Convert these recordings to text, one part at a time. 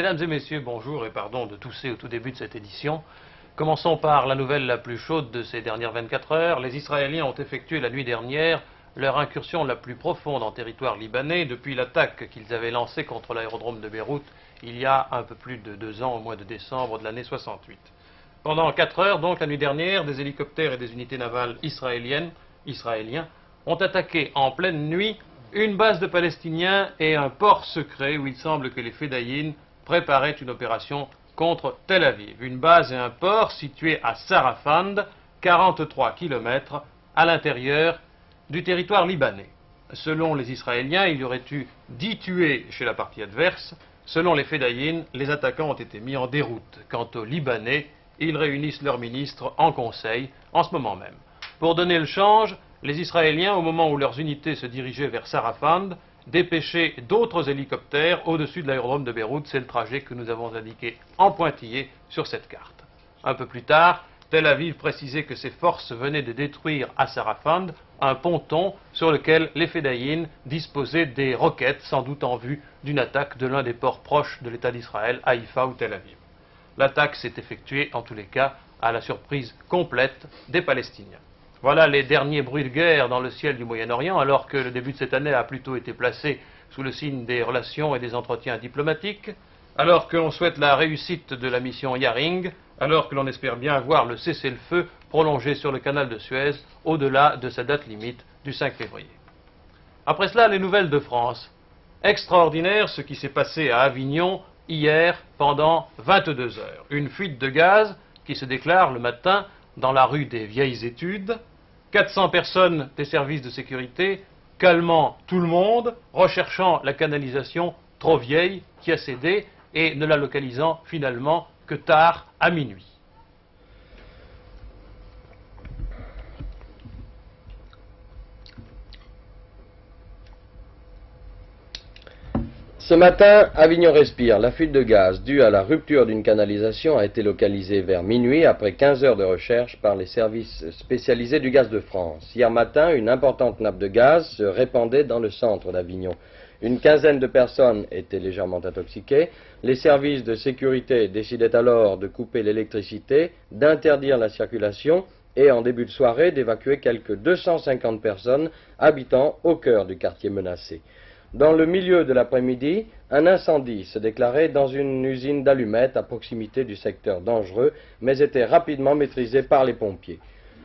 Mesdames et messieurs, bonjour et pardon de tousser au tout début de cette édition. Commençons par la nouvelle la plus chaude de ces dernières 24 heures. Les Israéliens ont effectué la nuit dernière leur incursion la plus profonde en territoire libanais depuis l'attaque qu'ils avaient lancée contre l'aérodrome de Beyrouth il y a un peu plus de 2 ans, au mois de décembre de l'année 68. Pendant 4 heures, donc, la nuit dernière, des hélicoptères et des unités navales israéliens ont attaqué en pleine nuit une base de Palestiniens et un port secret où il semble que les Fedayines préparaient une opération contre Tel Aviv. Une base et un port situés à Sarafand, 43 km à l'intérieur du territoire libanais. Selon les Israéliens, il y aurait eu 10 tués chez la partie adverse. Selon les Fedayines, les attaquants ont été mis en déroute. Quant aux Libanais, ils réunissent leurs ministres en conseil en ce moment même. Pour donner le change, les Israéliens, au moment où leurs unités se dirigeaient vers Sarafand, dépêchaient d'autres hélicoptères au-dessus de l'aérodrome de Beyrouth. C'est le trajet que nous avons indiqué en pointillé sur cette carte. Un peu plus tard, Tel Aviv précisait que ses forces venaient de détruire à Sarafand un ponton sur lequel les Fedayines disposaient des roquettes, sans doute en vue d'une attaque de l'un des ports proches de l'État d'Israël, Haïfa ou Tel Aviv. L'attaque s'est effectuée, en tous les cas, à la surprise complète des Palestiniens. Voilà les derniers bruits de guerre dans le ciel du Moyen-Orient, alors que le début de cette année a plutôt été placé sous le signe des relations et des entretiens diplomatiques, alors que l'on souhaite la réussite de la mission Yaring, alors que l'on espère bien voir le cessez-le-feu prolongé sur le canal de Suez au-delà de sa date limite du 5 février. Après cela, les nouvelles de France. Extraordinaire ce qui s'est passé à Avignon hier pendant 22 heures. Une fuite de gaz qui se déclare le matin dans la rue des Vieilles Études. 400 personnes des services de sécurité calmant tout le monde, recherchant la canalisation trop vieille qui a cédé et ne la localisant finalement que tard à minuit. Ce matin, Avignon respire. La fuite de gaz due à la rupture d'une canalisation a été localisée vers minuit après 15 heures de recherche par les services spécialisés du gaz de France. Hier matin, une importante nappe de gaz se répandait dans le centre d'Avignon. Une quinzaine de personnes étaient légèrement intoxiquées. Les services de sécurité décidaient alors de couper l'électricité, d'interdire la circulation et en début de soirée d'évacuer quelques 250 personnes habitant au cœur du quartier menacé. Dans le milieu de l'après-midi, un incendie se déclarait dans une usine d'allumettes à proximité du secteur dangereux, mais était rapidement maîtrisé par les pompiers.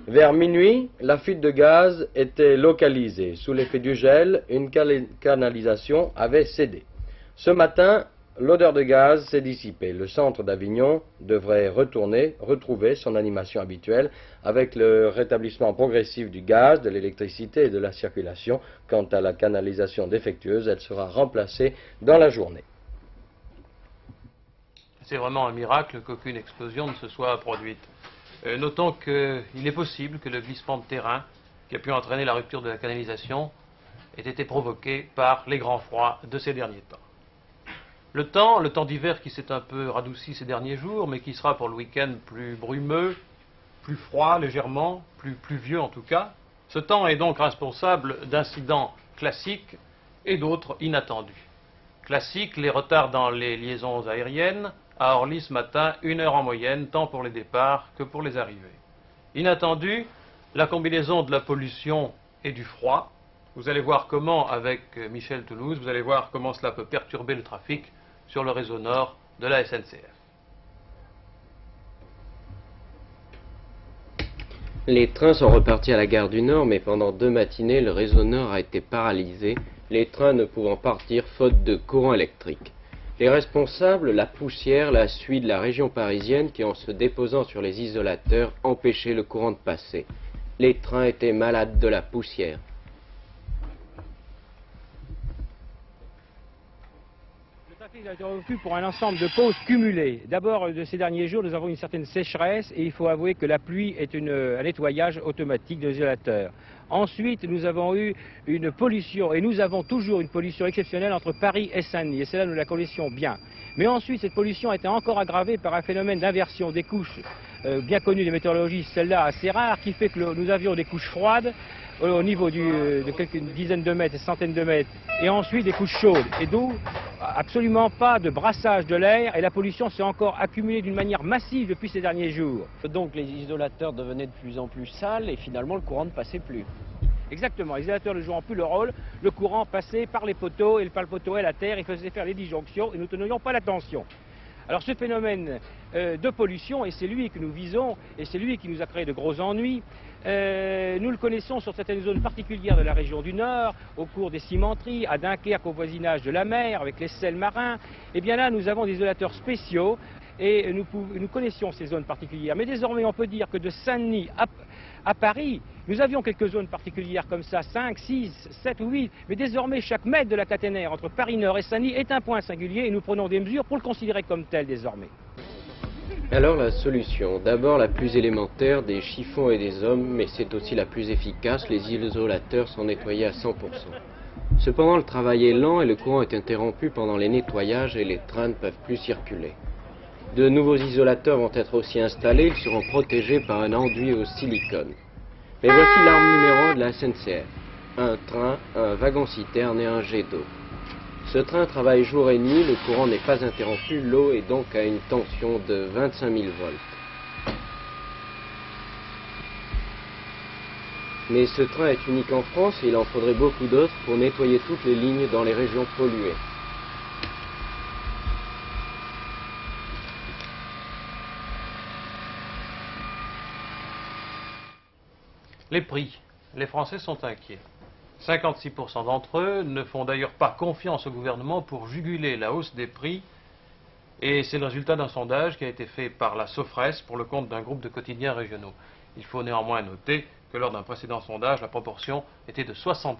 Vers minuit, la fuite de gaz était localisée. Sous l'effet du gel, une canalisation avait cédé. Ce matin, l'odeur de gaz s'est dissipée. Le centre d'Avignon devrait retrouver son animation habituelle avec le rétablissement progressif du gaz, de l'électricité et de la circulation. Quant à la canalisation défectueuse, elle sera remplacée dans la journée. C'est vraiment un miracle qu'aucune explosion ne se soit produite. Notons qu'il est possible que le glissement de terrain qui a pu entraîner la rupture de la canalisation ait été provoqué par les grands froids de ces derniers temps. Le temps d'hiver qui s'est un peu radouci ces derniers jours, mais qui sera pour le week-end plus brumeux, plus froid légèrement, plus pluvieux en tout cas. Ce temps est donc responsable d'incidents classiques et d'autres inattendus. Classiques, les retards dans les liaisons aériennes. À Orly ce matin, 1 heure en moyenne, tant pour les départs que pour les arrivées. Inattendu, la combinaison de la pollution et du froid. Vous allez voir comment, avec Michel Toulouse, vous allez voir comment cela peut perturber le trafic sur le réseau nord de la SNCF. Les trains sont repartis à la gare du Nord, mais pendant 2 matinées, le réseau Nord a été paralysé, les trains ne pouvant partir faute de courant électrique. Les responsables, la poussière, la suie de la région parisienne qui, en se déposant sur les isolateurs, empêchait le courant de passer. Les trains étaient malades de la poussière. Le trafic a été rompu pour un ensemble de causes cumulées. D'abord, de ces derniers jours, nous avons une certaine sécheresse et il faut avouer que la pluie est un nettoyage automatique de l'isolateur. Ensuite, nous avons eu une pollution, et nous avons toujours une pollution exceptionnelle entre Paris et Saint-Denis, et celle-là nous la connaissions bien. Mais ensuite, cette pollution a été encore aggravée par un phénomène d'inversion des couches bien connu des météorologistes, celle-là assez rare, qui fait que nous avions des couches froides au niveau de quelques dizaines de mètres, centaines de mètres, et ensuite des couches chaudes. Et d'où absolument pas de brassage de l'air et la pollution s'est encore accumulée d'une manière massive depuis ces derniers jours. Donc les isolateurs devenaient de plus en plus sales et finalement le courant ne passait plus. Exactement, les isolateurs ne jouant plus le rôle, le courant passait par les poteaux et par le poteau et la terre, il faisait faire les disjonctions et nous ne tenions pas l'attention. Alors ce phénomène de pollution, et c'est lui que nous visons, et c'est lui qui nous a créé de gros ennuis, nous le connaissons sur certaines zones particulières de la région du Nord, au cours des cimenteries, à Dunkerque, au voisinage de la mer, avec les sels marins. Et bien là, nous avons des isolateurs spéciaux, et nous connaissions ces zones particulières. Mais désormais, on peut dire que de Saint-Denis à Paris, nous avions quelques zones particulières comme ça, 5, 6, 7 ou 8, mais désormais chaque mètre de la caténaire entre Paris-Nord et Saint-Denis est un point singulier et nous prenons des mesures pour le considérer comme tel désormais. Alors la solution, d'abord la plus élémentaire, des chiffons et des hommes, mais c'est aussi la plus efficace, les isolateurs sont nettoyés à 100%. Cependant le travail est lent et le courant est interrompu pendant les nettoyages et les trains ne peuvent plus circuler. De nouveaux isolateurs vont être aussi installés, ils seront protégés par un enduit au silicone. Mais voici l'arme numéro 1 de la SNCF. Un train, un wagon-citerne et un jet d'eau. Ce train travaille jour et nuit, le courant n'est pas interrompu, l'eau est donc à une tension de 25 000 volts. Mais ce train est unique en France et il en faudrait beaucoup d'autres pour nettoyer toutes les lignes dans les régions polluées. Les prix. Les Français sont inquiets. 56% d'entre eux ne font d'ailleurs pas confiance au gouvernement pour juguler la hausse des prix. Et c'est le résultat d'un sondage qui a été fait par la Sofres pour le compte d'un groupe de quotidiens régionaux. Il faut néanmoins noter que lors d'un précédent sondage, la proportion était de 64%,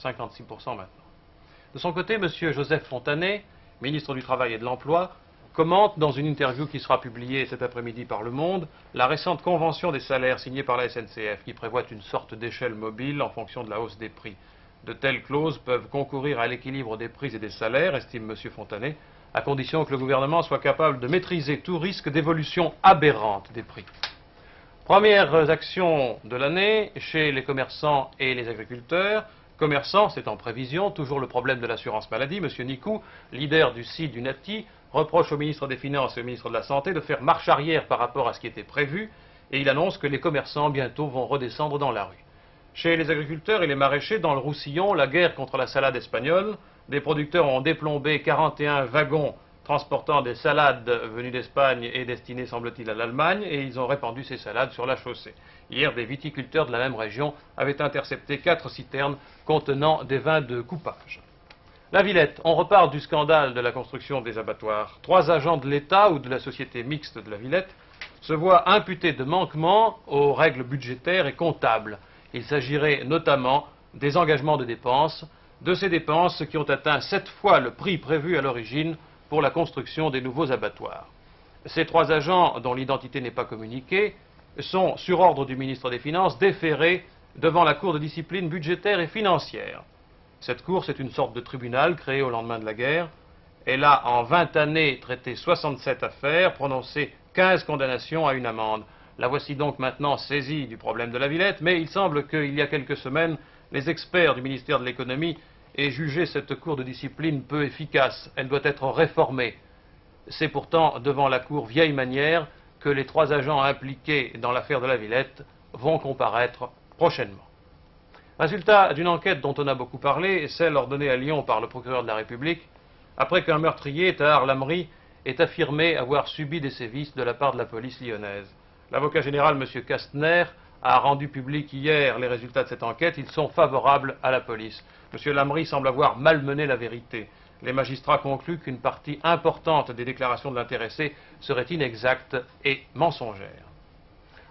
56% maintenant. De son côté, M. Joseph Fontanet, ministre du Travail et de l'Emploi, commente dans une interview qui sera publiée cet après-midi par Le Monde la récente convention des salaires signée par la SNCF qui prévoit une sorte d'échelle mobile en fonction de la hausse des prix. De telles clauses peuvent concourir à l'équilibre des prix et des salaires, estime M. Fontanet, à condition que le gouvernement soit capable de maîtriser tout risque d'évolution aberrante des prix. Premières actions de l'année chez les commerçants et les agriculteurs. Commerçants, c'est en prévision, toujours le problème de l'assurance maladie. M. Nicou, leader du site du NATI, reproche au ministre des Finances et au ministre de la Santé de faire marche arrière par rapport à ce qui était prévu et il annonce que les commerçants bientôt vont redescendre dans la rue. Chez les agriculteurs et les maraîchers, dans le Roussillon, la guerre contre la salade espagnole, des producteurs ont déplombé 41 wagons transportant des salades venues d'Espagne et destinées, semble-t-il, à l'Allemagne et ils ont répandu ces salades sur la chaussée. Hier, des viticulteurs de la même région avaient intercepté 4 citernes contenant des vins de coupage. La Villette, on repart du scandale de la construction des abattoirs. 3 agents de l'État ou de la société mixte de la Villette se voient imputés de manquements aux règles budgétaires et comptables. Il s'agirait notamment des engagements de dépenses, de ces dépenses qui ont atteint 7 fois le prix prévu à l'origine pour la construction des nouveaux abattoirs. Ces 3 agents, dont l'identité n'est pas communiquée, sont, sur ordre du ministre des Finances, déférés devant la Cour de discipline budgétaire et financière. Cette cour, c'est une sorte de tribunal créé au lendemain de la guerre. Elle a, en 20 années, traité 67 affaires, prononcé 15 condamnations à une amende. La voici donc maintenant saisie du problème de la Villette, mais il semble qu'il y a quelques semaines, les experts du ministère de l'économie aient jugé cette cour de discipline peu efficace. Elle doit être réformée. C'est pourtant devant la cour vieille manière que les 3 agents impliqués dans l'affaire de la Villette vont comparaître prochainement. Résultat d'une enquête dont on a beaucoup parlé, celle ordonnée à Lyon par le procureur de la République, après qu'un meurtrier, Tahar Lamri, ait affirmé avoir subi des sévices de la part de la police lyonnaise. L'avocat général, M. Kastner, a rendu public hier les résultats de cette enquête. Ils sont favorables à la police. M. Lamri semble avoir malmené la vérité. Les magistrats concluent qu'une partie importante des déclarations de l'intéressé serait inexacte et mensongère.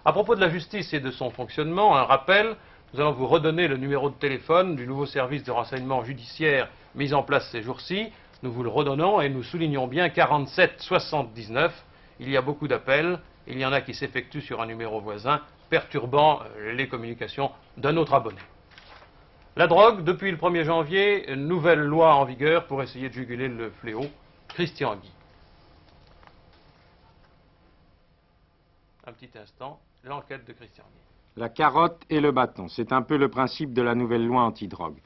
À propos de la justice et de son fonctionnement, un rappel. Nous allons vous redonner le numéro de téléphone du nouveau service de renseignement judiciaire mis en place ces jours-ci. Nous vous le redonnons et nous soulignons bien 47 79. Il y a beaucoup d'appels. Il y en a qui s'effectuent sur un numéro voisin, perturbant les communications d'un autre abonné. La drogue, depuis le 1er janvier, une nouvelle loi en vigueur pour essayer de juguler le fléau. Christian Guy. Un petit instant, l'enquête de Christian Guy. La carotte et le bâton, c'est un peu le principe de la nouvelle loi antidrogue.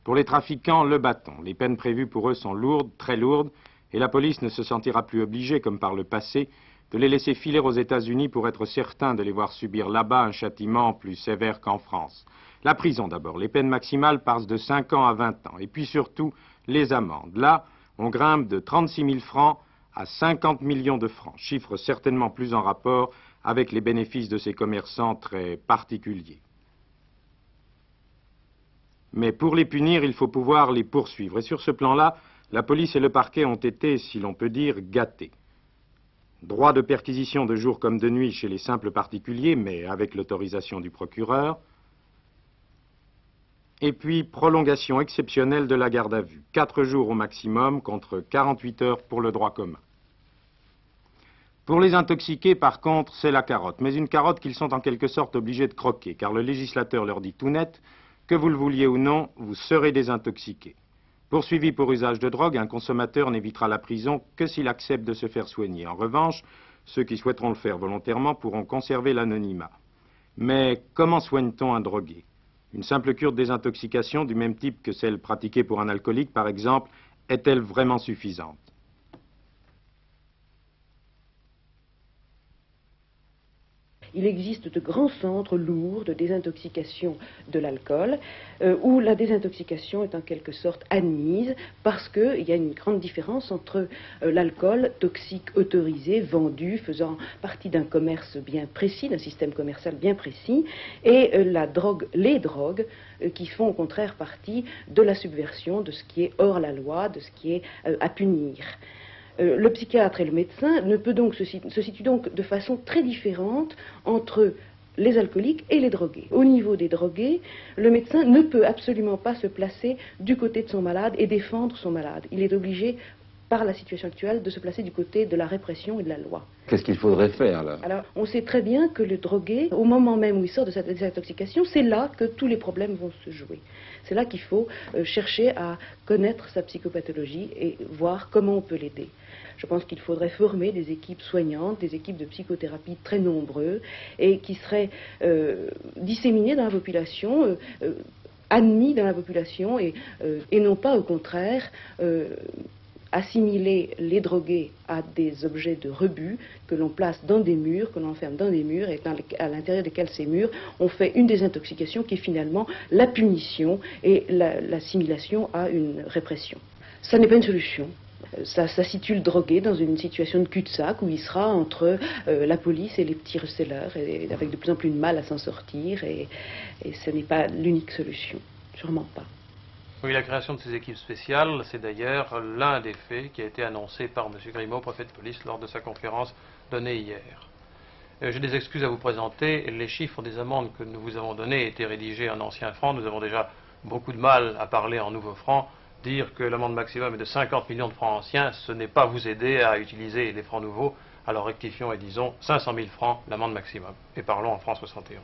Pour les trafiquants, le bâton. Les peines prévues pour eux sont lourdes, très lourdes, et la police ne se sentira plus obligée, comme par le passé, de les laisser filer aux États-Unis pour être certain de les voir subir là-bas un châtiment plus sévère qu'en France. La prison d'abord. Les peines maximales passent de 5 ans à 20 ans. Et puis surtout, les amendes. Là, on grimpe de 36 000 francs à 50 millions de francs, chiffre certainement plus en rapport avec les bénéfices de ces commerçants très particuliers. Mais pour les punir, il faut pouvoir les poursuivre. Et sur ce plan-là, la police et le parquet ont été, si l'on peut dire, gâtés. Droit de perquisition de jour comme de nuit chez les simples particuliers, mais avec l'autorisation du procureur. Et puis, prolongation exceptionnelle de la garde à vue. 4 jours au maximum contre 48 heures pour le droit commun. Pour les intoxiqués, par contre, c'est la carotte. Mais une carotte qu'ils sont en quelque sorte obligés de croquer, car le législateur leur dit tout net, que vous le vouliez ou non, vous serez désintoxiqué. Poursuivi pour usage de drogue, un consommateur n'évitera la prison que s'il accepte de se faire soigner. En revanche, ceux qui souhaiteront le faire volontairement pourront conserver l'anonymat. Mais comment soigne-t-on un drogué? Une simple cure de désintoxication du même type que celle pratiquée pour un alcoolique, par exemple, est-elle vraiment suffisante? Il existe de grands centres lourds de désintoxication de l'alcool, où la désintoxication est en quelque sorte admise, parce qu'il y a une grande différence entre l'alcool toxique autorisé, vendu, faisant partie d'un commerce bien précis, d'un système commercial bien précis, et les drogues qui font au contraire partie de la subversion, de ce qui est hors la loi, de ce qui est à punir. Le psychiatre et le médecin se situent donc de façon très différente entre les alcooliques et les drogués. Au niveau des drogués, le médecin ne peut absolument pas se placer du côté de son malade et défendre son malade. Il est obligé, par la situation actuelle, de se placer du côté de la répression et de la loi. Qu'est-ce qu'il faudrait faire, là? Alors, on sait très bien que le drogué, au moment même où il sort de cette désintoxication, c'est là que tous les problèmes vont se jouer. C'est là qu'il faut chercher à connaître sa psychopathologie et voir comment on peut l'aider. Je pense qu'il faudrait former des équipes soignantes, des équipes de psychothérapie très nombreuses et qui seraient disséminées dans la population, admis dans la population et non pas au contraire assimiler les drogués à des objets de rebut que l'on place dans des murs, que l'on enferme dans des murs et à l'intérieur desquels ces murs on fait une désintoxication qui est finalement la punition et l'assimilation à une répression. Ça n'est pas une solution. Ça situe le drogué dans une situation de cul-de-sac où il sera entre la police et les petits receleurs, et avec de plus en plus de mal à s'en sortir, et ce n'est pas l'unique solution, sûrement pas. Oui, la création de ces équipes spéciales, c'est d'ailleurs l'un des faits qui a été annoncé par M. Grimaud, préfet de police, lors de sa conférence donnée hier. J'ai des excuses à vous présenter. Les chiffres des amendes que nous vous avons donnés étaient rédigés en ancien franc. Nous avons déjà beaucoup de mal à parler en nouveau franc. Dire que l'amende maximum est de 50 millions de francs anciens, ce n'est pas vous aider à utiliser les francs nouveaux. Alors rectifions et disons 500 000 francs l'amende maximum. Et parlons en francs 71.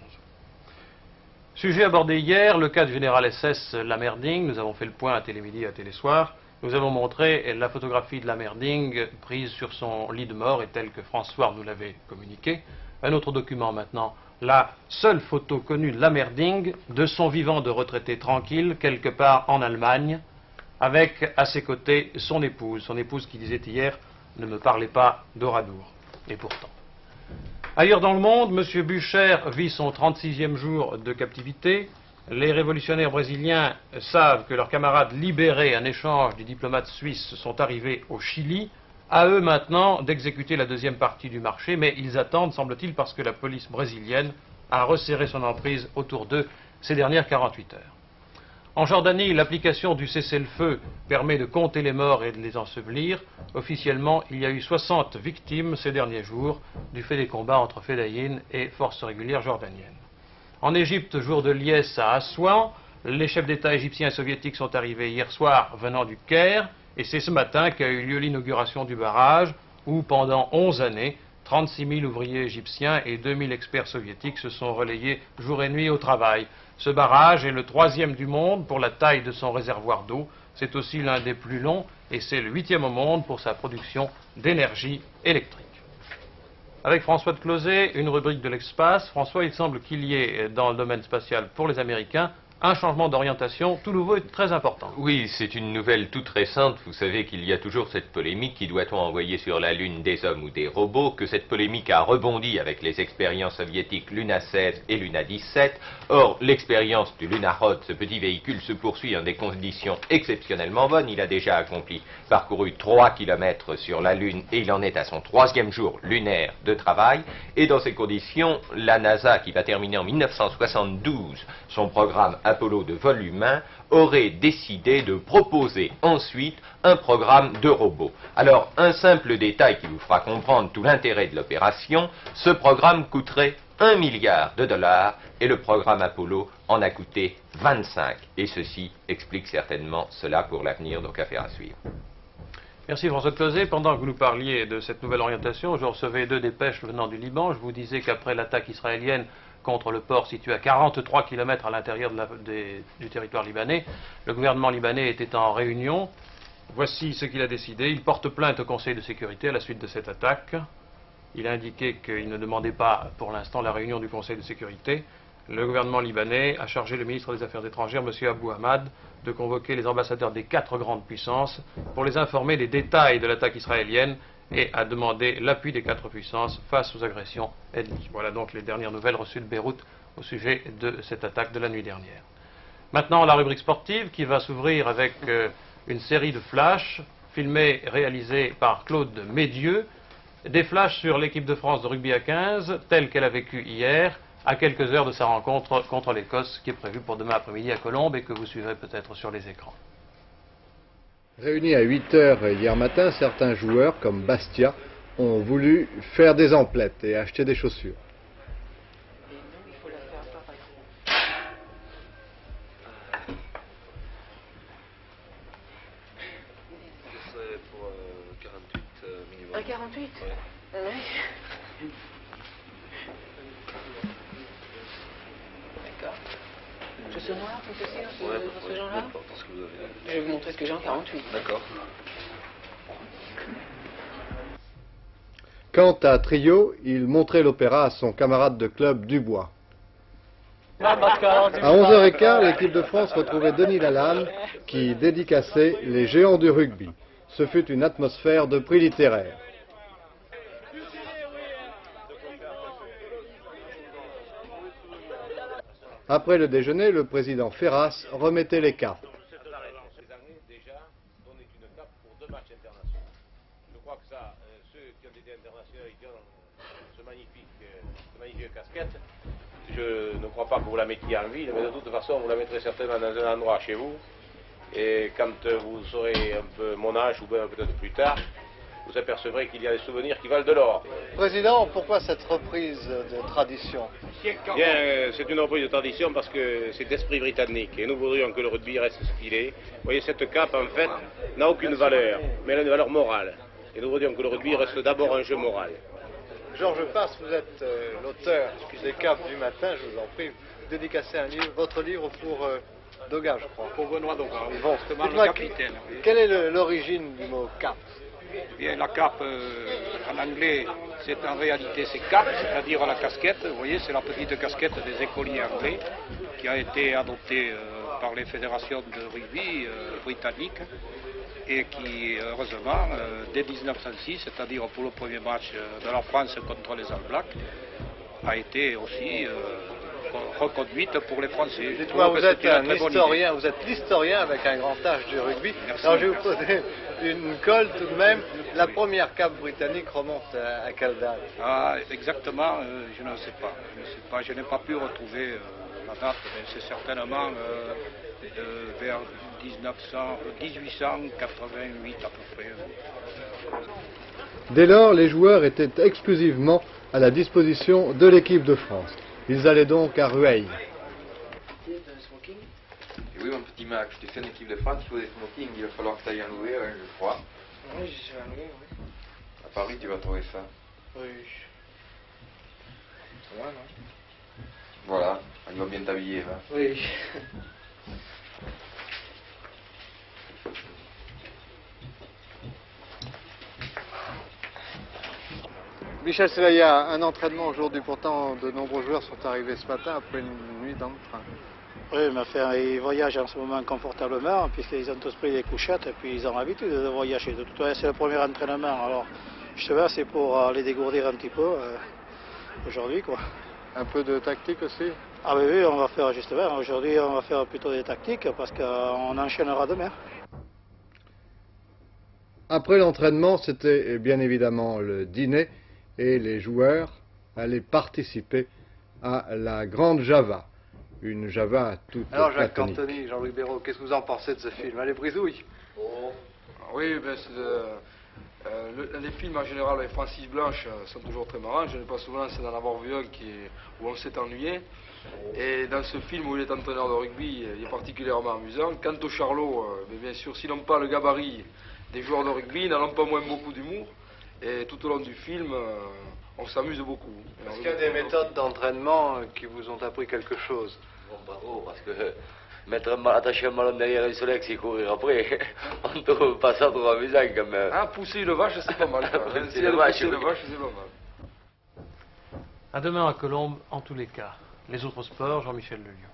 Sujet abordé hier, le cas du général SS Lammerding. Nous avons fait le point à Télémidi et à Télésoir. Nous avons montré la photographie de Lammerding prise sur son lit de mort et telle que François nous l'avait communiqué. Un autre document maintenant, la seule photo connue de Lammerding de son vivant de retraité tranquille quelque part en Allemagne, avec à ses côtés son épouse qui disait hier « ne me parlez pas d'Oradour ». Et pourtant. Ailleurs dans le monde, M. Bucher vit son 36e jour de captivité. Les révolutionnaires brésiliens savent que leurs camarades libérés en échange des diplomates suisses sont arrivés au Chili. À eux maintenant d'exécuter la deuxième partie du marché, mais ils attendent, semble-t-il, parce que la police brésilienne a resserré son emprise autour d'eux ces dernières 48 heures. En Jordanie, l'application du cessez-le-feu permet de compter les morts et de les ensevelir. Officiellement, il y a eu 60 victimes ces derniers jours du fait des combats entre Fedayeen et forces régulières jordaniennes. En Égypte, jour de liesse à Assouan, les chefs d'État égyptiens et soviétiques sont arrivés hier soir venant du Caire, et c'est ce matin qu'a eu lieu l'inauguration du barrage où, pendant 11 années, 36 000 ouvriers égyptiens et 2 000 experts soviétiques se sont relayés jour et nuit au travail. Ce barrage est le 3e du monde pour la taille de son réservoir d'eau. C'est aussi l'un des plus longs et c'est le 8e au monde pour sa production d'énergie électrique. Avec François de Closet, une rubrique de l'espace. François, il semble qu'il y ait dans le domaine spatial pour les Américains un changement d'orientation tout nouveau et très important. Oui, c'est une nouvelle toute récente. Vous savez qu'il y a toujours cette polémique, qui doit-on envoyer sur la Lune des hommes ou des robots, que cette polémique a rebondi avec les expériences soviétiques Luna 16 et Luna 17. Or, l'expérience du Lunarod, ce petit véhicule, se poursuit en des conditions exceptionnellement bonnes. Il a déjà accompli, parcouru 3 km sur la Lune et il en est à son 3e jour lunaire de travail. Et dans ces conditions, la NASA, qui va terminer en 1972 son programme Apollo de vol humain, aurait décidé de proposer ensuite un programme de robots. Alors, un simple détail qui vous fera comprendre tout l'intérêt de l'opération, ce programme coûterait 1 milliard de dollars et le programme Apollo en a coûté 25. Et ceci explique certainement cela pour l'avenir, donc affaire à suivre. Merci François Closet. Pendant que vous nous parliez de cette nouvelle orientation, je recevais 2 dépêches venant du Liban. Je vous disais qu'après l'attaque israélienne contre le port situé à 43 km à l'intérieur du territoire libanais, le gouvernement libanais était en réunion. Voici ce qu'il a décidé. Il porte plainte au Conseil de sécurité à la suite de cette attaque. Il a indiqué qu'il ne demandait pas pour l'instant la réunion du Conseil de sécurité. Le gouvernement libanais a chargé le ministre des Affaires étrangères, M. Abou Hamad, de convoquer les ambassadeurs des 4 grandes puissances pour les informer des détails de l'attaque israélienne et a demandé l'appui des 4 puissances face aux agressions ennemies. Voilà donc les dernières nouvelles reçues de Beyrouth au sujet de cette attaque de la nuit dernière. Maintenant, la rubrique sportive qui va s'ouvrir avec une série de flashs filmés, réalisés par Claude Médieux. Des flashs sur l'équipe de France de rugby à 15, telle qu'elle a vécu hier, à quelques heures de sa rencontre contre l'Écosse, qui est prévue pour demain après-midi à Colombes et que vous suivrez peut-être sur les écrans. Réunis à 8 heures hier matin, certains joueurs, comme Bastia, ont voulu faire des emplettes et acheter des chaussures. Un 48 oui. D'accord. Chaussures noires, tout ceci, dans ce genre-là. Je vais vous montrer ce que j'ai en 48. D'accord. Quant à Trio, il montrait l'opéra à son camarade de club Dubois. À 11h15, l'équipe de France retrouvait Denis Lalanne qui dédicaçait les géants du rugby. Ce fut une atmosphère de prix littéraire. Après le déjeuner, le président Ferras remettait les cartes. Je crois que ça, ceux qui ont été internationaux et qui ont ce magnifique casquette, je ne crois pas que vous la mettiez en ville, mais de toute façon, vous la mettrez certainement dans un endroit chez vous. Et quand vous serez un peu mon âge, ou bien peut-être plus tard, vous apercevrez qu'il y a des souvenirs qui valent de l'or. Président, pourquoi cette reprise de tradition? Bien, c'est une reprise de tradition parce que c'est d'esprit britannique et nous voudrions que le rugby reste ce qu'il est. Vous voyez, cette cape, en fait, n'a aucune valeur, mais elle a une valeur morale. Et nous voudrions que le rugby reste d'abord un jeu moral. Georges Passe, vous êtes l'auteur des capes du matin, je vous en prie. Vous dédicacez un livre, votre livre pour Doga, je crois. Pour Benoît Doga, oui. Bon, le capitaine. Oui. Quelle est l'origine du mot cape? Bien, la cape, en anglais, c'est en réalité c'est cap, c'est-à-dire la casquette. Vous voyez, c'est la petite casquette des écoliers anglais qui a été adoptée par les fédérations de rugby britanniques et qui, heureusement, dès 1906, c'est-à-dire pour le premier match de la France contre les All Blacks, a été aussi reconduite pour les Français. Dites-moi, vous êtes un historien, vous êtes l'historien avec un grand âge du rugby. Merci. Alors je vais vous poser une colle tout de même. La première cape britannique remonte à quelle date? Ah, exactement, je ne sais pas. Je n'ai pas pu retrouver la date, mais c'est certainement vers 1888 à peu près. Dès lors, les joueurs étaient exclusivement à la disposition de l'équipe de France. Ils allaient donc à Rueil. Oui, mon petit Mac, je t'ai fait une équipe de France, il faut des smoking, il va falloir que tu ailles en louer, je crois. Oui, je suis allé, oui. À Paris, tu vas trouver ça. Oui. Ça va, non? Voilà, il va bien t'habiller, va. Oui. Michel Selaya, un entraînement aujourd'hui, pourtant de nombreux joueurs sont arrivés ce matin après une nuit dans le train. Oui, mais enfin, ils voyagent en ce moment confortablement, puisqu'ils ont tous pris des couchettes et puis ils ont l'habitude de voyager. De toute façon, c'est le premier entraînement, alors justement, c'est pour les dégourdir un petit peu aujourd'hui, quoi. Un peu de tactique aussi? Ah oui, oui, on va faire justement, aujourd'hui on va faire plutôt des tactiques parce qu'on enchaînera demain. Après l'entraînement, c'était bien évidemment le dîner et les joueurs allaient participer à la Grande Java. Une Java toute Alors Jacques platonique. Cantoni, Jean-Louis Béraud, qu'est-ce que vous en pensez de ce film? Allez, brisouille. Oui, ben les films en général avec Francis Blanche sont toujours très marrants. Je n'ai pas souvenir d'en avoir vu un où on s'est ennuyé. Et dans ce film où il est entraîneur de rugby, il est particulièrement amusant. Quant au Charlot, bien sûr, s'ils n'ont pas le gabarit des joueurs de rugby, ils n'ont pas moins beaucoup d'humour. Et tout au long du film, on s'amuse beaucoup. Est-ce qu'il y a des méthodes d'entraînement qui vous ont appris quelque chose? Bon, pas trop, parce que attacher un ballon derrière un solex et courir après, on ne trouve pas ça trop amusant quand même. Ah, pousser une vache, c'est pas mal. Pousser une vache, c'est pas mal. À demain à Colombes, en tous les cas. Les autres sports, Jean-Michel Lelieu.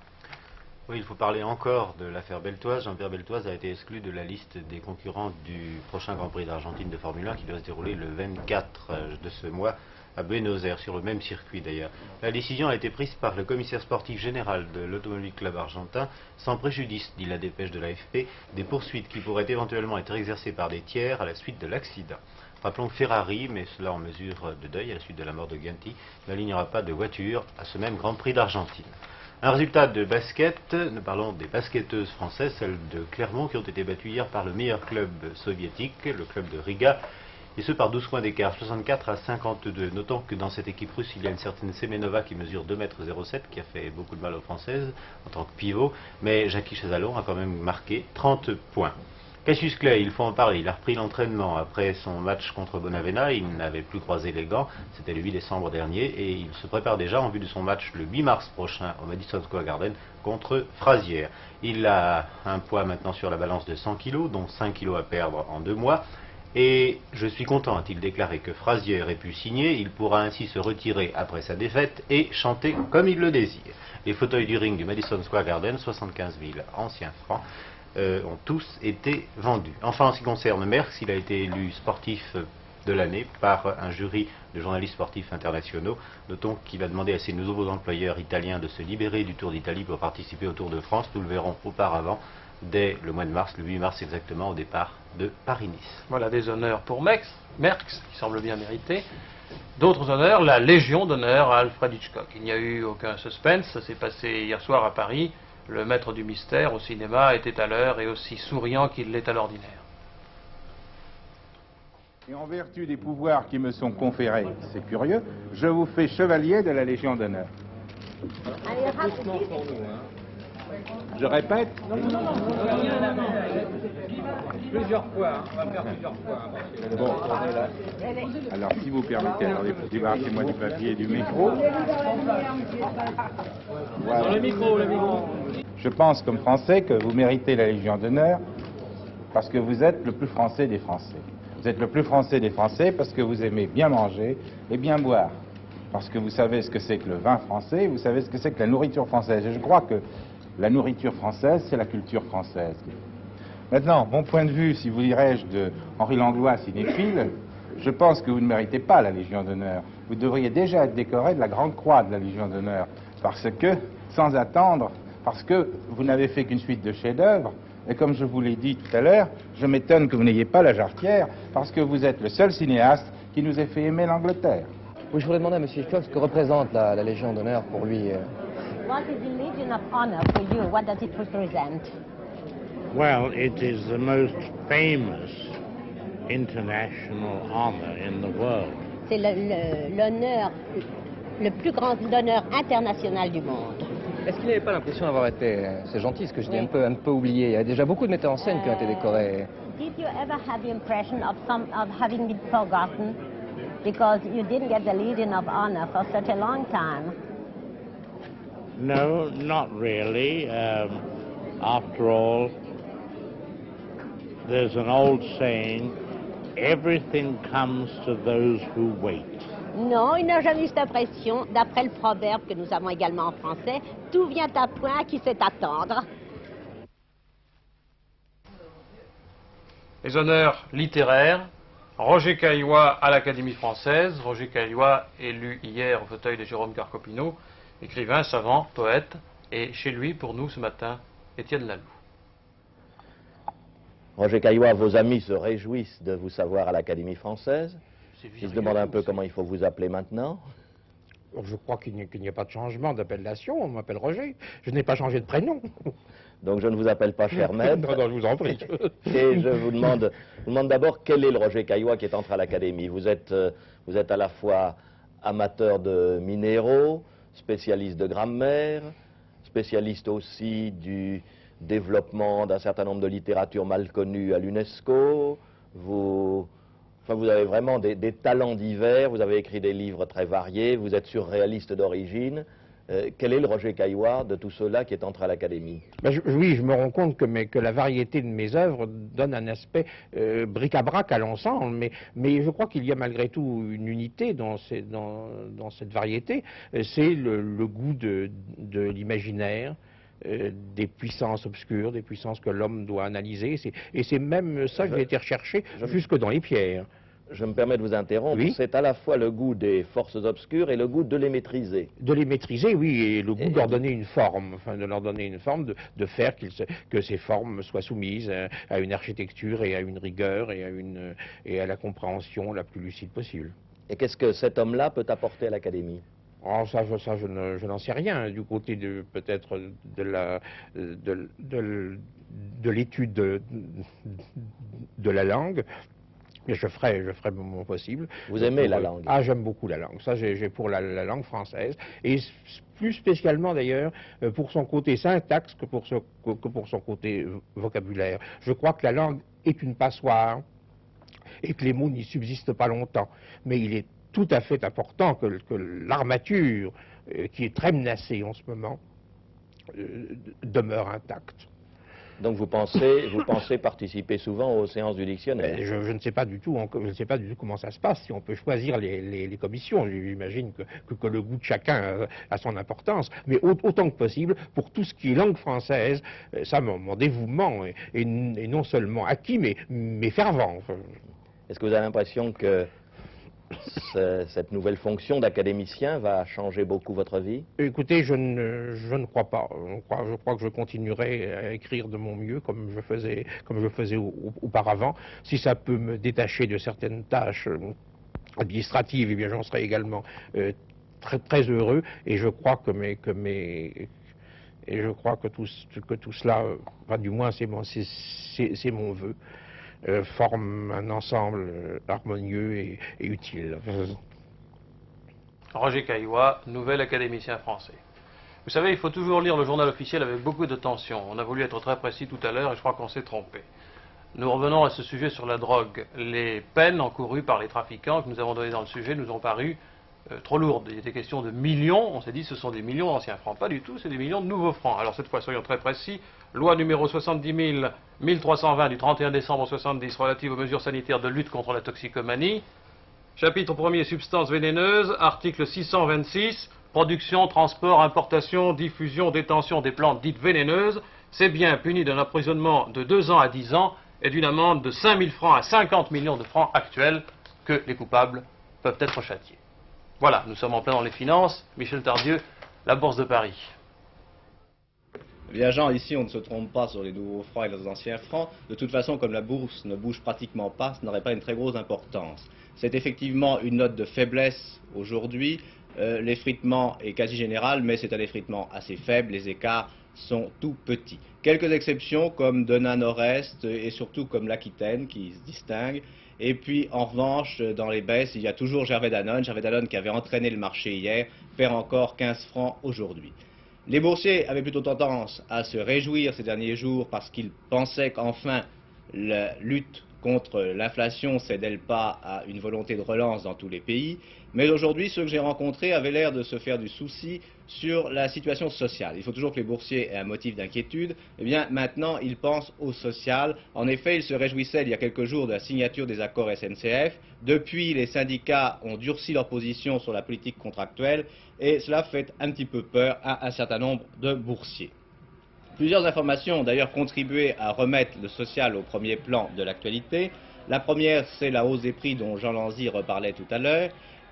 Oui, il faut parler encore de l'affaire Beltoise. Jean-Pierre Beltoise a été exclu de la liste des concurrents du prochain Grand Prix d'Argentine de Formule 1 qui doit se dérouler le 24 de ce mois à Buenos Aires, sur le même circuit d'ailleurs. La décision a été prise par le commissaire sportif général de l'Automobile Club argentin, sans préjudice, dit la dépêche de l'AFP, des poursuites qui pourraient éventuellement être exercées par des tiers à la suite de l'accident. Rappelons que Ferrari, mais cela en mesure de deuil à la suite de la mort de Gianti, n'alignera pas de voiture à ce même Grand Prix d'Argentine. Un résultat de basket, nous parlons des basketteuses françaises, celles de Clermont, qui ont été battues hier par le meilleur club soviétique, le club de Riga, et ce par 12 points d'écart, 64 à 52. Notons que dans cette équipe russe, il y a une certaine Semenova qui mesure 2,07 m, qui a fait beaucoup de mal aux Françaises en tant que pivot, mais Jackie Chazalon a quand même marqué 30 points. Cassius Clay, il faut en parler, il a repris l'entraînement après son match contre Bonavena, il n'avait plus croisé les gants, c'était le 8 décembre dernier, et il se prépare déjà en vue de son match le 8 mars prochain au Madison Square Garden contre Frazières. Il a un poids maintenant sur la balance de 100 kg, dont 5 kg à perdre en 2 mois, et je suis content, a-t-il déclaré, que Frazières ait pu signer, il pourra ainsi se retirer après sa défaite et chanter comme il le désire. Les fauteuils du ring du Madison Square Garden, 75 000 anciens francs, ont tous été vendus. Enfin, en ce qui concerne Merckx, il a été élu sportif de l'année par un jury de journalistes sportifs internationaux. Notons qu'il a demandé à ses nouveaux employeurs italiens de se libérer du Tour d'Italie pour participer au Tour de France. Nous le verrons auparavant, dès le mois de mars, le 8 mars exactement, au départ de Paris-Nice. Voilà des honneurs pour Merckx, qui semble bien mérité. D'autres honneurs, la Légion d'honneur à Alfred Hitchcock. Il n'y a eu aucun suspense, ça s'est passé hier soir à Paris. Le maître du mystère au cinéma était à l'heure et aussi souriant qu'il l'est à l'ordinaire. Et en vertu des pouvoirs qui me sont conférés, c'est curieux, je vous fais chevalier de la Légion d'honneur. Je répète. Plusieurs fois, on va faire plusieurs fois. Bon, alors si vous permettez, attendez, débarrassez-moi du papier et du micro. Voilà. Le micro. Je pense comme Français que vous méritez la Légion d'honneur parce que vous êtes le plus français des Français. Vous êtes le plus français des Français parce que vous aimez bien manger et bien boire. Parce que vous savez ce que c'est que le vin français, vous savez ce que c'est que la nourriture française. Et je crois que la nourriture française, c'est la culture française. Maintenant, mon point de vue, si vous dirais-je, de Henri Langlois, cinéphile, je pense que vous ne méritez pas la Légion d'honneur. Vous devriez déjà être décoré de la Grande Croix de la Légion d'honneur. Parce que, sans attendre, parce que vous n'avez fait qu'une suite de chefs-d'œuvre, et comme je vous l'ai dit tout à l'heure, je m'étonne que vous n'ayez pas la jarretière, parce que vous êtes le seul cinéaste qui nous ait fait aimer l'Angleterre. Oui, je voudrais demander à M. Hitchcock ce que représente la Légion d'honneur pour lui. What is the Legion of Honor for you? What does it represent? Well, it is the most famous international honor in the world. C'est l'honneur, le plus grand honneur international du monde. Est-ce qu'il n'avait pas l'impression d'avoir été, c'est gentil ce que je dis, un peu oublié? Il y a déjà beaucoup de metteurs en scène qui ont été décorés. Did you ever have the impression of having been forgotten because you didn't get the Legion of Honor for such a long time? No, not really. After all, there's an old saying, Everything comes to those who wait. Non, il n'a jamais eu cette impression. D'après le proverbe que nous avons également en français, tout vient à point qui sait attendre. Les honneurs littéraires. Roger Caillois à l'Académie française. Roger Caillois, élu hier au fauteuil de Jérôme Carcopino, écrivain, savant, poète. Et chez lui, pour nous, ce matin, Étienne Laloux. Roger Caillois, vos amis se réjouissent de vous savoir à l'Académie française. Ils se demandent un peu comment il faut vous appeler maintenant. Je crois qu'il n'y a pas de changement d'appellation, on m'appelle Roger. Je n'ai pas changé de prénom. Donc je ne vous appelle pas cher maître. Non, je vous en prie. Et je vous demande d'abord quel est le Roger Caillois qui est entré à l'Académie. Vous êtes à la fois amateur de minéraux, spécialiste de grammaire, spécialiste aussi du développement d'un certain nombre de littératures mal connues à l'UNESCO. Vous avez vraiment des talents divers, vous avez écrit des livres très variés, vous êtes surréaliste d'origine. Quel est le Roger Caillois de tout cela qui est entré à l'Académie? Oui, je me rends compte que la variété de mes œuvres donne un aspect bric-à-brac à l'ensemble, mais je crois qu'il y a malgré tout une unité dans cette variété. C'est le goût de l'imaginaire, des puissances obscures, des puissances que l'homme doit analyser. Et c'est même ça que j'ai été rechercher jusque dans les pierres. Je me permets de vous interrompre. Oui. C'est à la fois le goût des forces obscures et le goût de les maîtriser. De les maîtriser, oui, et le goût de leur donner une forme, de leur donner une forme, de faire que ces formes soient soumises à une architecture et à une rigueur et à la compréhension la plus lucide possible. Et qu'est-ce que cet homme-là peut apporter à l'Académie? Oh, je n'en sais rien. Du côté peut-être de l'étude de la langue, mais je ferai mon possible. Vous aimez la langue? Ah, j'aime beaucoup la langue. Ça, j'ai pour la langue française. Et plus spécialement d'ailleurs pour son côté syntaxe que pour son côté vocabulaire. Je crois que la langue est une passoire et que les mots n'y subsistent pas longtemps. Mais il est tout à fait important que l'armature, qui est très menacée en ce moment, demeure intacte. Donc vous pensez participer souvent aux séances du dictionnaire? Je ne sais pas du tout, comment ça se passe, si on peut choisir les commissions. J'imagine que le goût de chacun a son importance, mais autant que possible, pour tout ce qui est langue française, ça, mon dévouement est non seulement acquis, mais fervent. Est-ce que vous avez l'impression que cette nouvelle fonction d'académicien va changer beaucoup votre vie? Écoutez, je ne crois pas. Je crois que je continuerai à écrire de mon mieux comme je faisais auparavant. Si ça peut me détacher de certaines tâches administratives, eh bien j'en serai également très, très heureux. Et je crois que tout cela, enfin, du moins c'est mon vœu. Forme un ensemble harmonieux et utile. Roger Caillois, nouvel académicien français. Vous savez, il faut toujours lire le journal officiel avec beaucoup d'attention. On a voulu être très précis tout à l'heure et je crois qu'on s'est trompé. Nous revenons à ce sujet sur la drogue. Les peines encourues par les trafiquants que nous avons données dans le sujet nous ont paru trop lourdes. Il était question de millions, on s'est dit ce sont des millions d'anciens francs. Pas du tout, c'est des millions de nouveaux francs. Alors cette fois, soyons très précis. Loi numéro 70 1320 du 31 décembre 70 relative aux mesures sanitaires de lutte contre la toxicomanie. Chapitre 1er, substances vénéneuses. Article 626, production, transport, importation, diffusion, détention des plantes dites vénéneuses. C'est bien puni d'un emprisonnement de 2 ans à 10 ans et d'une amende de 5 000 francs à 50 millions de francs actuels que les coupables peuvent être châtiés. Voilà, nous sommes en plein dans les finances. Michel Tardieu, la Bourse de Paris. Bien Jean, ici on ne se trompe pas sur les nouveaux francs et les anciens francs. De toute façon, comme la bourse ne bouge pratiquement pas, ça n'aurait pas une très grosse importance. C'est effectivement une note de faiblesse aujourd'hui. L'effritement est quasi général, mais c'est un effritement assez faible. Les écarts sont tout petits. Quelques exceptions comme Denain Nord-Est et surtout comme l'Aquitaine qui se distinguent. Et puis en revanche, dans les baisses, il y a toujours Gervais Danone. Gervais Danone qui avait entraîné le marché hier, perd encore 15 francs aujourd'hui. Les boursiers avaient plutôt tendance à se réjouir ces derniers jours parce qu'ils pensaient qu'enfin la lutte contre l'inflation cède-t-elle pas à une volonté de relance dans tous les pays. Mais aujourd'hui, ceux que j'ai rencontrés avaient l'air de se faire du souci sur la situation sociale. Il faut toujours que les boursiers aient un motif d'inquiétude. Eh bien, maintenant, ils pensent au social. En effet, ils se réjouissaient il y a quelques jours de la signature des accords SNCF. Depuis, les syndicats ont durci leur position sur la politique contractuelle et cela fait un petit peu peur à un certain nombre de boursiers. Plusieurs informations ont d'ailleurs contribué à remettre le social au premier plan de l'actualité. La première, c'est la hausse des prix dont Jean Lanzy reparlait tout à l'heure.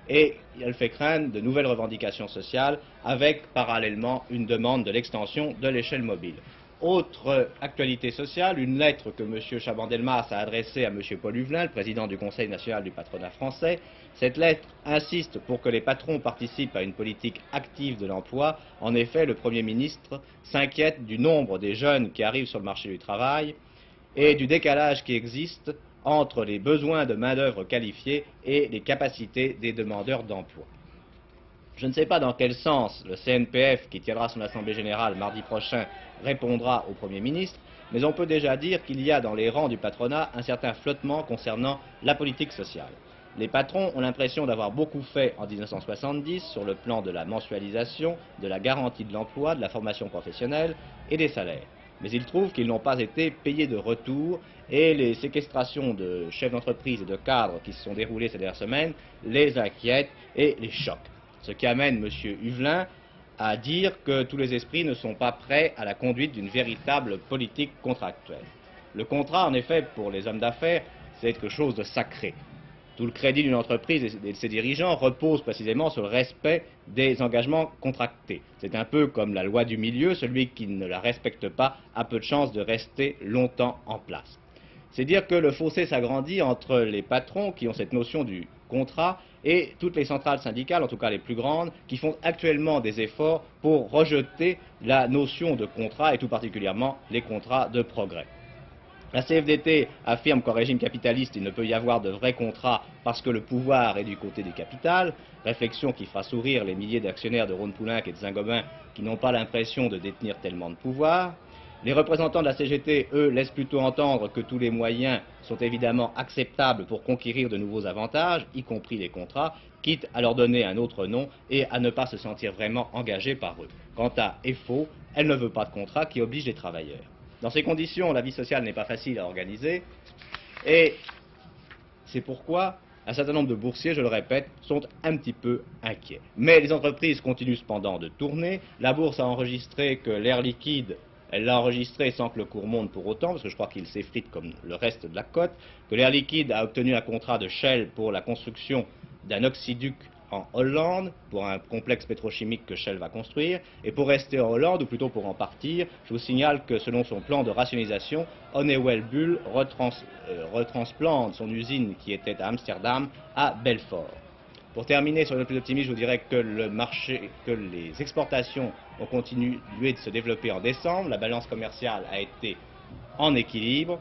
Et elle fait craindre de nouvelles revendications sociales avec parallèlement une demande de l'extension de l'échelle mobile. Autre actualité sociale, une lettre que M. Chaban-Delmas a adressée à M. Paul Huvelin, le président du Conseil national du patronat français. Cette lettre insiste pour que les patrons participent à une politique active de l'emploi. En effet, le Premier ministre s'inquiète du nombre des jeunes qui arrivent sur le marché du travail et du décalage qui existe entre les besoins de main-d'œuvre qualifiée et les capacités des demandeurs d'emploi. Je ne sais pas dans quel sens le CNPF, qui tiendra son assemblée générale mardi prochain, répondra au Premier ministre, mais on peut déjà dire qu'il y a dans les rangs du patronat un certain flottement concernant la politique sociale. Les patrons ont l'impression d'avoir beaucoup fait en 1970 sur le plan de la mensualisation, de la garantie de l'emploi, de la formation professionnelle et des salaires. Mais ils trouvent qu'ils n'ont pas été payés de retour et les séquestrations de chefs d'entreprise et de cadres qui se sont déroulées ces dernières semaines les inquiètent et les choquent. Ce qui amène M. Huvelin à dire que tous les esprits ne sont pas prêts à la conduite d'une véritable politique contractuelle. Le contrat, en effet, pour les hommes d'affaires, c'est quelque chose de sacré. Tout le crédit d'une entreprise et de ses dirigeants repose précisément sur le respect des engagements contractés. C'est un peu comme la loi du milieu, celui qui ne la respecte pas a peu de chances de rester longtemps en place. C'est dire que le fossé s'agrandit entre les patrons qui ont cette notion du contrat et toutes les centrales syndicales, en tout cas les plus grandes, qui font actuellement des efforts pour rejeter la notion de contrat et tout particulièrement les contrats de progrès. La CFDT affirme qu'en régime capitaliste, il ne peut y avoir de vrais contrats parce que le pouvoir est du côté du capital, réflexion qui fera sourire les milliers d'actionnaires de Rhône-Poulenc et de Saint-Gobain qui n'ont pas l'impression de détenir tellement de pouvoir. Les représentants de la CGT, eux, laissent plutôt entendre que tous les moyens sont évidemment acceptables pour conquérir de nouveaux avantages, y compris les contrats, quitte à leur donner un autre nom et à ne pas se sentir vraiment engagés par eux. Quant à EFO, elle ne veut pas de contrat qui oblige les travailleurs. Dans ces conditions, la vie sociale n'est pas facile à organiser et c'est pourquoi un certain nombre de boursiers, je le répète, sont un petit peu inquiets. Mais les entreprises continuent cependant de tourner. La bourse a enregistré que l'Air Liquide, elle l'a enregistré sans que le cours monte pour autant, parce que je crois qu'il s'effrite comme le reste de la cote, que l'Air Liquide a obtenu un contrat de Shell pour la construction d'un oxyduc en Hollande, pour un complexe pétrochimique que Shell va construire, et pour rester en Hollande, ou plutôt pour en partir, je vous signale que selon son plan de rationalisation, Honeywell Bull retransplante son usine qui était à Amsterdam à Belfort. Pour terminer sur le plus optimiste, je vous dirais que les exportations ont continué de se développer en décembre, la balance commerciale a été en équilibre.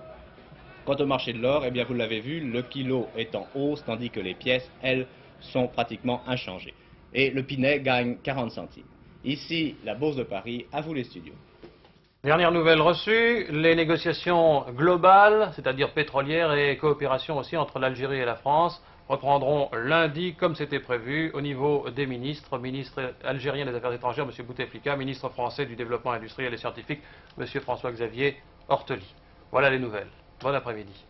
Quant au marché de l'or, eh bien vous l'avez vu, le kilo est en hausse, tandis que les pièces, elles, sont pratiquement inchangées. Et le Pinet gagne 40 centimes. Ici, la Bourse de Paris, à vous les studios. Dernière nouvelle reçue, les négociations globales, c'est-à-dire pétrolières et coopération aussi entre l'Algérie et la France, reprendront lundi comme c'était prévu au niveau des ministres, ministre algérien des Affaires étrangères, M. Bouteflika, ministre français du Développement industriel et scientifique, M. François-Xavier Hortely. Voilà les nouvelles. Bon après-midi.